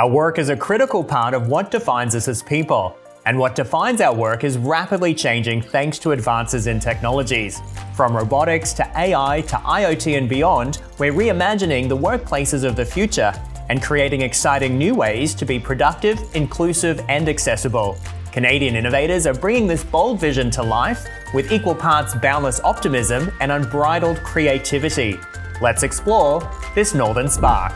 Our work is a critical part of what defines us as people, and what defines our work is rapidly changing thanks to advances in technologies. From robotics to AI to IoT and beyond, we're reimagining the workplaces of the future and creating exciting new ways to be productive, inclusive, and accessible. Canadian innovators are bringing this bold vision to life with equal parts boundless optimism and unbridled creativity. Let's explore this Northern Spark.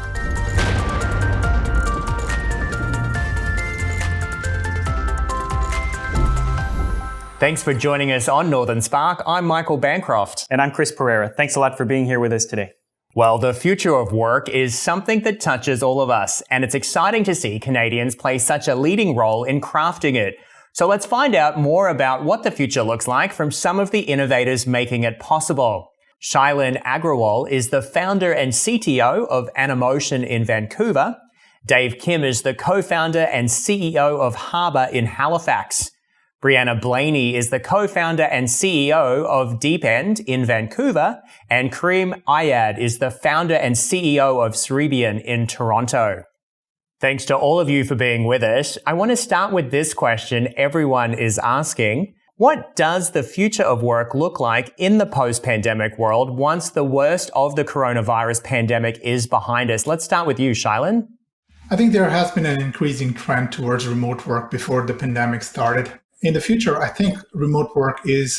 Thanks for joining us on Northern Spark. I'm Michael Bancroft. And I'm Chris Pereira. Thanks a lot for being here with us today. Well, the future of work is something that touches all of us, and it's exciting to see Canadians play such a leading role in crafting it. So let's find out more about what the future looks like from some of the innovators making it possible. Shailen Agrawal is the founder and CTO of Anomotion in Vancouver. Dave Kim is the co-founder and CEO of harbr in Halifax. Brianna Blaney is the co-founder and CEO of deepND in Vancouver, and Kareem Ayyad is the founder and CEO of Cerebian in Toronto. Thanks to all of you for being with us. I want to start with this question everyone is asking. What does the future of work look like in the post-pandemic world once the worst of the coronavirus pandemic is behind us? Let's start with you, Shailen. I think there has been an increasing trend towards remote work before the pandemic started. In the future, I think remote work is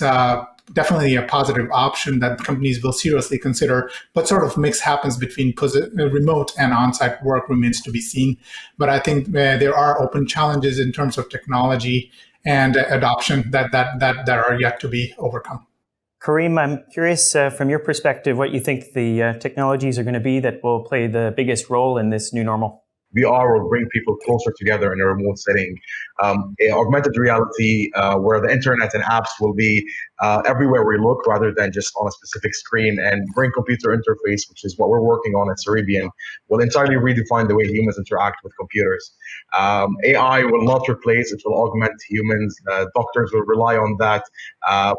definitely a positive option that companies will seriously consider. What sort of mix happens between remote and on-site work remains to be seen. But I think there are open challenges in terms of technology and adoption that are yet to be overcome. Kareem, I'm curious from your perspective what you think the technologies are going to be that will play the biggest role in this new normal. VR will bring people closer together in a remote setting. Augmented reality, where the internet and apps will be everywhere we look rather than just on a specific screen, and brain-computer interface, which is what we're working on at Cerebian, will entirely redefine the way humans interact with computers. AI will not replace, it will augment humans. Doctors will rely on that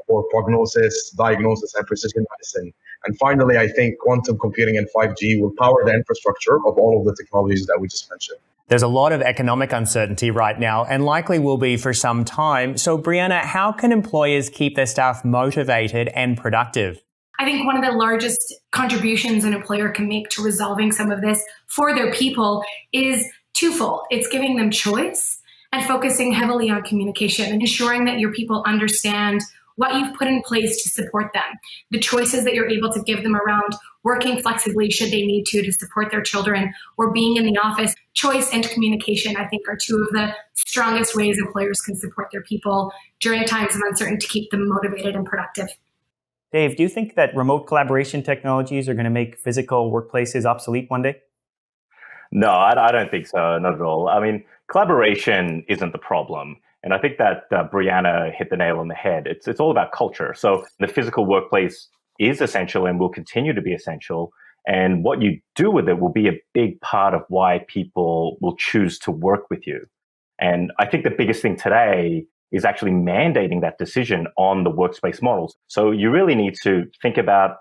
for prognosis, diagnosis, and precision medicine. And finally, I think quantum computing and 5G will power the infrastructure of all of the technologies that we just mentioned. There's a lot of economic uncertainty right now, and likely will be for some time. So, Brianna, how can employers keep their staff motivated and productive? I think one of the largest contributions an employer can make to resolving some of this for their people is twofold. It's giving them choice and focusing heavily on communication and ensuring that your people understand what you've put in place to support them, the choices that you're able to give them around working flexibly should they need to support their children, or being in the office. Choice and communication, I think, are two of the strongest ways employers can support their people during times of uncertainty to keep them motivated and productive. Dave, do you think that remote collaboration technologies are going to make physical workplaces obsolete one day? No, I don't think so, not at all. I mean, collaboration isn't the problem. And I think that Brianna hit the nail on the head. It's all about culture. So the physical workplace is essential and will continue to be essential. And what you do with it will be a big part of why people will choose to work with you. And I think the biggest thing today is actually mandating that decision on the workspace models. So you really need to think about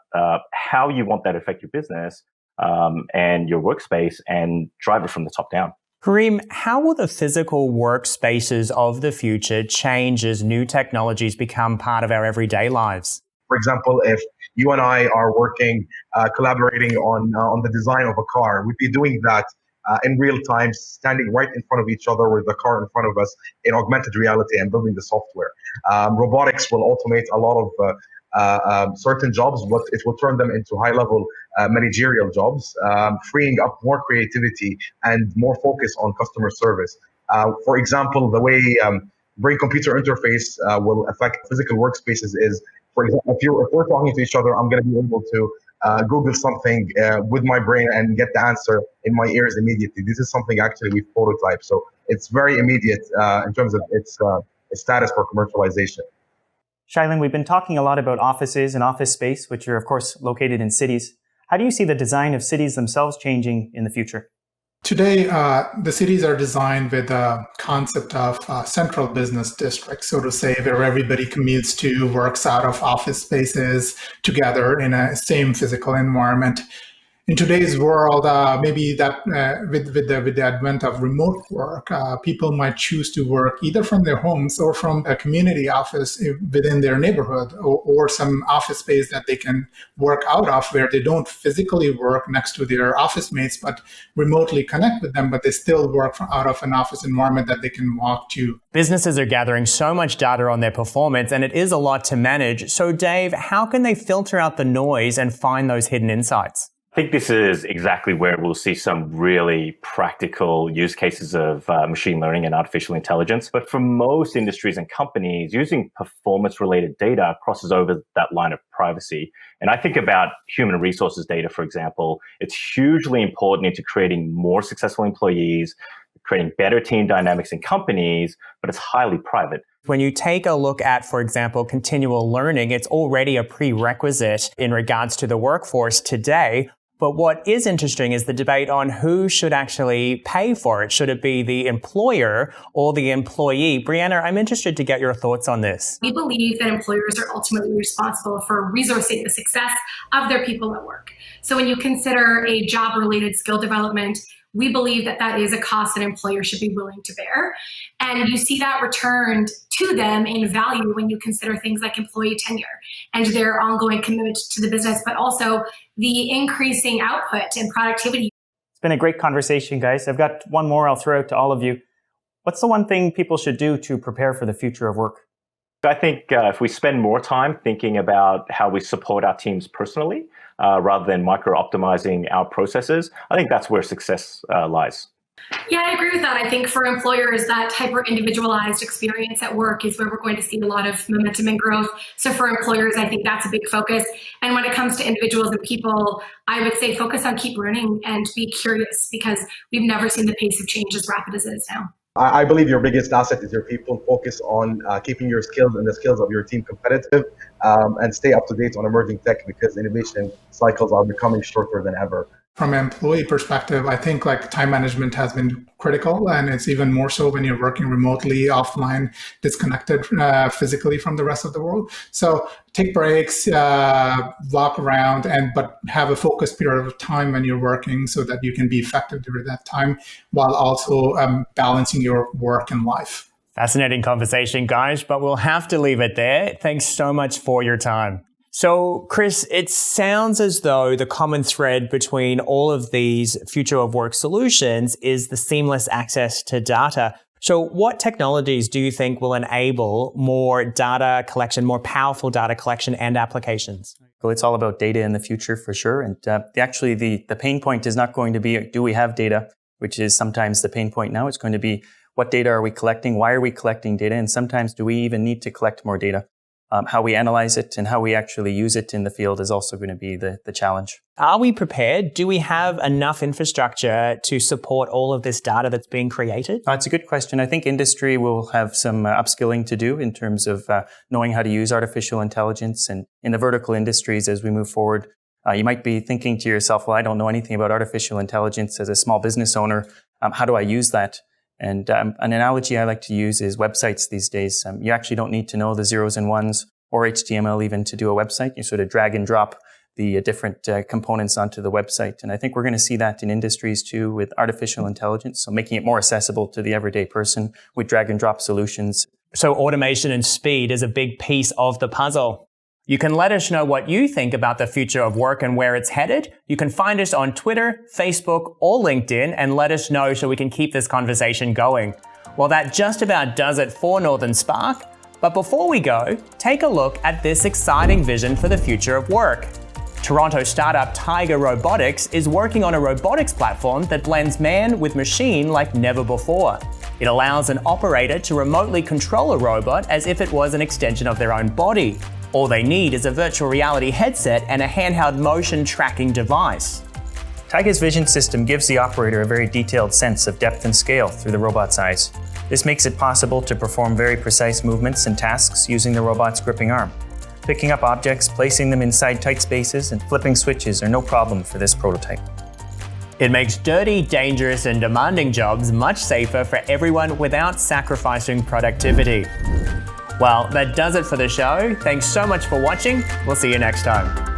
how you want that to affect your business and your workspace and drive it from the top down. Kareem, how will the physical workspaces of the future change as new technologies become part of our everyday lives? For example, if you and I are working, collaborating on the design of a car, we'd be doing that in real time, standing right in front of each other with the car in front of us in augmented reality and building the software. Robotics will automate a lot of certain jobs, but it will turn them into high-level managerial jobs, freeing up more creativity and more focus on customer service. For example, the way brain-computer interface will affect physical workspaces is, for example, if we're talking to each other, I'm going to be able to Google something with my brain and get the answer in my ears immediately. This is something actually we've prototyped, so it's very immediate in terms of its status for commercialization. Shailen, we've been talking a lot about offices and office space, which are, of course, located in cities. How do you see the design of cities themselves changing in the future? Today, the cities are designed with a concept of central business districts, so to say, where everybody commutes to, works out of office spaces together in a same physical environment. In today's world, maybe that with the advent of remote work, people might choose to work either from their homes or from a community office within their neighborhood, or some office space that they can work out of, where they don't physically work next to their office mates, but remotely connect with them, but they still work out of an office environment that they can walk to. Businesses are gathering so much data on their performance, and it is a lot to manage. So Dave, how can they filter out the noise and find those hidden insights? I think this is exactly where we'll see some really practical use cases of machine learning and artificial intelligence. But for most industries and companies, using performance-related data crosses over that line of privacy. And I think about human resources data, for example. It's hugely important into creating more successful employees, creating better team dynamics in companies, but it's highly private. When you take a look at, for example, continual learning, it's already a prerequisite in regards to the workforce today. But what is interesting is the debate on who should actually pay for it. Should it be the employer or the employee? Brianna, I'm interested to get your thoughts on this. We believe that employers are ultimately responsible for resourcing the success of their people at work. So when you consider a job-related skill development, we believe that that is a cost that employers should be willing to bear. And you see that returned to them in value when you consider things like employee tenure and their ongoing commitment to the business, but also the increasing output and productivity. It's been a great conversation, guys. I've got one more I'll throw out to all of you. What's the one thing people should do to prepare for the future of work? I think if we spend more time thinking about how we support our teams personally, rather than micro-optimizing our processes, I think that's where success lies. Yeah, I agree with that. I think for employers, that hyper-individualized experience at work is where we're going to see a lot of momentum and growth. So for employers, I think that's a big focus. And when it comes to individuals and people, I would say focus on keep learning and be curious, because we've never seen the pace of change as rapid as it is now. I believe your biggest asset is your people. Focus on keeping your skills and the skills of your team competitive, and stay up to date on emerging tech, because innovation cycles are becoming shorter than ever. From an employee perspective, I think like time management has been critical, and it's even more so when you're working remotely, offline, disconnected physically from the rest of the world. So take breaks, walk around, but have a focused period of time when you're working so that you can be effective during that time, while also balancing your work and life. Fascinating conversation, guys, but we'll have to leave it there. Thanks so much for your time. So, Chris, it sounds as though the common thread between all of these future of work solutions is the seamless access to data. So what technologies do you think will enable more data collection, more powerful data collection and applications? Well, it's all about data in the future for sure. And actually, the pain point is not going to be, do we have data, which is sometimes the pain point now. It's going to be, what data are we collecting? Why are we collecting data? And sometimes, do we even need to collect more data? How we analyze it and how we actually use it in the field is also going to be the challenge. Are we prepared? Do we have enough infrastructure to support all of this data that's being created? It's a good question. I think industry will have some upskilling to do in terms of knowing how to use artificial intelligence. And in the vertical industries, as we move forward, you might be thinking to yourself, well, I don't know anything about artificial intelligence as a small business owner. How do I use that? And an analogy I like to use is websites these days. You actually don't need to know the zeros and ones or HTML even to do a website. You sort of drag and drop the different components onto the website. And I think we're going to see that in industries too with artificial intelligence. So making it more accessible to the everyday person with drag and drop solutions. So automation and speed is a big piece of the puzzle. You can let us know what you think about the future of work and where it's headed. You can find us on Twitter, Facebook, or LinkedIn and let us know so we can keep this conversation going. Well, that just about does it for Northern Spark. But before we go, take a look at this exciting vision for the future of work. Toronto startup Tiger Robotics is working on a robotics platform that blends man with machine like never before. It allows an operator to remotely control a robot as if it was an extension of their own body. All they need is a virtual reality headset and a handheld motion tracking device. Tiger's vision system gives the operator a very detailed sense of depth and scale through the robot's eyes. This makes it possible to perform very precise movements and tasks using the robot's gripping arm. Picking up objects, placing them inside tight spaces, and flipping switches are no problem for this prototype. It makes dirty, dangerous, and demanding jobs much safer for everyone without sacrificing productivity. Well, that does it for the show. Thanks so much for watching. We'll see you next time.